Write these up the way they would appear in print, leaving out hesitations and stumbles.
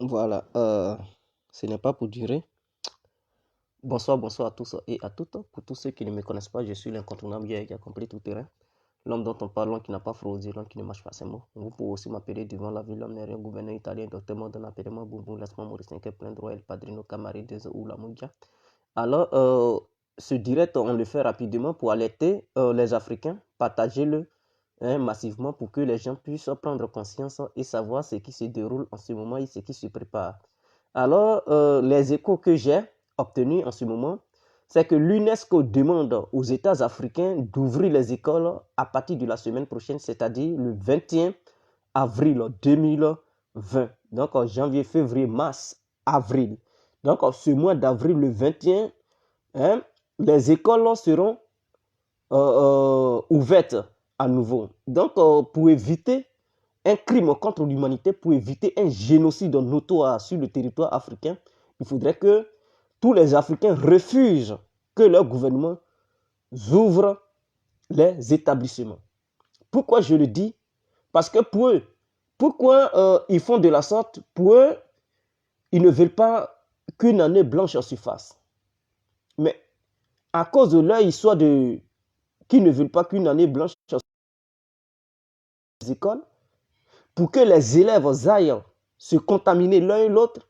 Voilà, ce n'est pas pour durer. Bonsoir à tous et à toutes. Pour tous ceux qui ne me connaissent pas, je suis l'incontournable qui a compris tout terrain. L'homme dont on parle, l'homme qui n'a pas fraudé, l'homme qui ne marche pas ses mots. Vous pouvez aussi m'appeler devant la ville, l'homme n'est rien, gouverneur italien, docteur Modern, appelez-moi Boubou, laisse-moi Mauricien, qui est plein droit, El Padrino, Camarade, ou la Moudia. Alors, ce direct, on le fait rapidement pour alerter les Africains, partagez-le massivement pour que les gens puissent prendre conscience et savoir ce qui se déroule en ce moment et ce qui se prépare. Alors, les échos que j'ai obtenus en ce moment, c'est que l'UNESCO demande aux États africains d'ouvrir les écoles à partir de la semaine prochaine, c'est-à-dire le 21 avril 2020. Donc, en janvier, février, mars, avril. Donc, ce mois d'avril, le 21, les écoles seront ouvertes à nouveau. Donc, pour éviter un crime contre l'humanité, pour éviter un génocide notoire sur le territoire africain, il faudrait que tous les Africains refusent que leur gouvernement ouvre les établissements. Pourquoi je le dis? Parce que pour eux, pourquoi ils font de la sorte? Pour eux, ils ne veulent pas qu'une année blanche se fasse. Mais à cause de leur histoire de qu'ils ne veulent pas qu'une année blanche se fasse dans les écoles, pour que les élèves aillent se contaminer l'un et l'autre,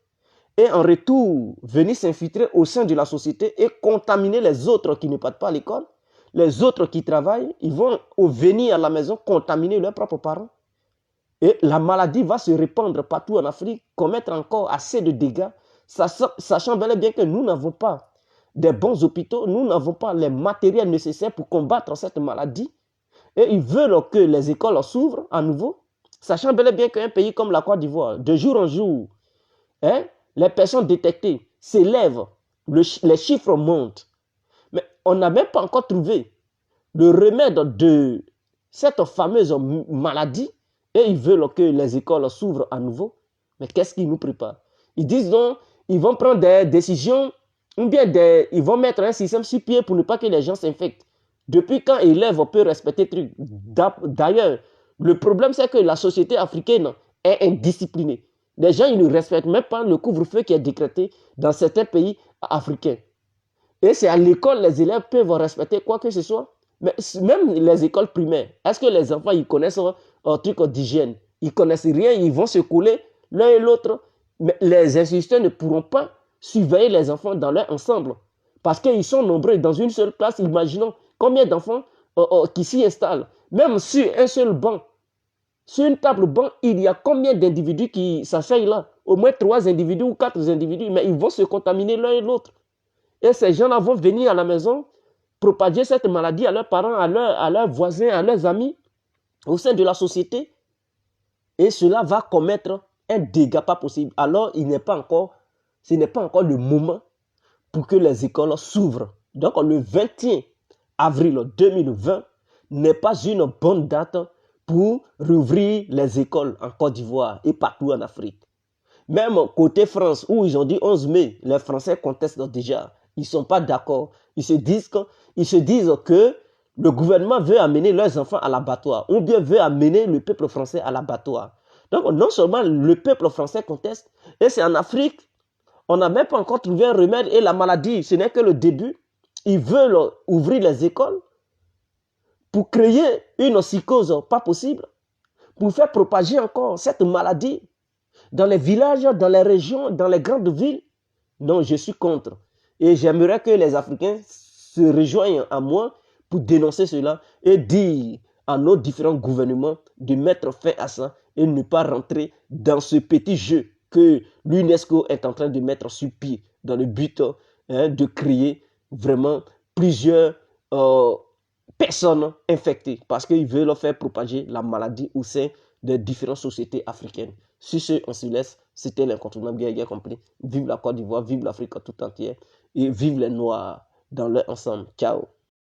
et en retour venir s'infiltrer au sein de la société et contaminer les autres qui ne partent pas à l'école, les autres qui travaillent, ils vont venir à la maison contaminer leurs propres parents. Et la maladie va se répandre partout en Afrique, commettre encore assez de dégâts, sachant bel et bien que nous n'avons pas des bons hôpitaux, nous n'avons pas les matériels nécessaires pour combattre cette maladie. Et ils veulent que les écoles s'ouvrent à nouveau, sachant bel et bien qu'un pays comme la Côte d'Ivoire, de jour en jour, les personnes détectées s'élèvent, les chiffres montent. Mais on n'a même pas encore trouvé le remède de cette fameuse maladie et ils veulent que les écoles s'ouvrent à nouveau. Mais qu'est-ce qu'ils nous préparent? Ils disent donc, ils vont prendre des décisions ou bien ils vont mettre un système sur pied pour ne pas que les gens s'infectent. Depuis quand l'élève peut respecter le truc? D'ailleurs, le problème c'est que la société africaine est indisciplinée. Les gens ils ne respectent même pas le couvre-feu qui est décrété dans certains pays africains. Et c'est à l'école les élèves peuvent respecter quoi que ce soit. Mais même les écoles primaires, est-ce que les enfants ils connaissent un truc d'hygiène? Ils connaissent rien, ils vont se couler l'un et l'autre. Mais les instituteurs ne pourront pas surveiller les enfants dans leur ensemble. Parce qu'ils sont nombreux dans une seule classe. Imaginons combien d'enfants qui s'y installent. Même sur un seul banc, sur une table banc, il y a combien d'individus qui s'asseyent là? Au moins 3 individus ou 4 individus, mais ils vont se contaminer l'un et l'autre. Et ces gens-là vont venir à la maison, propager cette maladie à leurs parents, à leurs voisins, à leurs amis, au sein de la société. Et cela va commettre un dégât pas possible. Alors, ce n'est pas encore le moment pour que les écoles s'ouvrent. Donc, le 21 avril 2020 n'est pas une bonne date pour rouvrir les écoles en Côte d'Ivoire et partout en Afrique. Même côté France, où ils ont dit 11 mai, les Français contestent déjà. Ils ne sont pas d'accord. Ils se disent que le gouvernement veut amener leurs enfants à l'abattoir ou bien veut amener le peuple français à l'abattoir. Donc, non seulement le peuple français conteste, et c'est en Afrique, on n'a même pas encore trouvé un remède et la maladie, ce n'est que le début. Ils veulent ouvrir les écoles pour créer une psychose pas possible, pour faire propager encore cette maladie dans les villages, dans les régions, dans les grandes villes. Non, je suis contre. Et j'aimerais que les Africains se rejoignent à moi pour dénoncer cela et dire à nos différents gouvernements de mettre fin à ça et ne pas rentrer dans ce petit jeu que l'UNESCO est en train de mettre sur pied dans le but de créer vraiment plusieurs personnes infectées parce qu'ils veulent faire propager la maladie au sein des différentes sociétés africaines. Sur ce, on se laisse. C'était l'incontournable Guerrier compris. Vive la Côte d'Ivoire, vive l'Afrique tout entière et vive les Noirs dans leur ensemble. Ciao.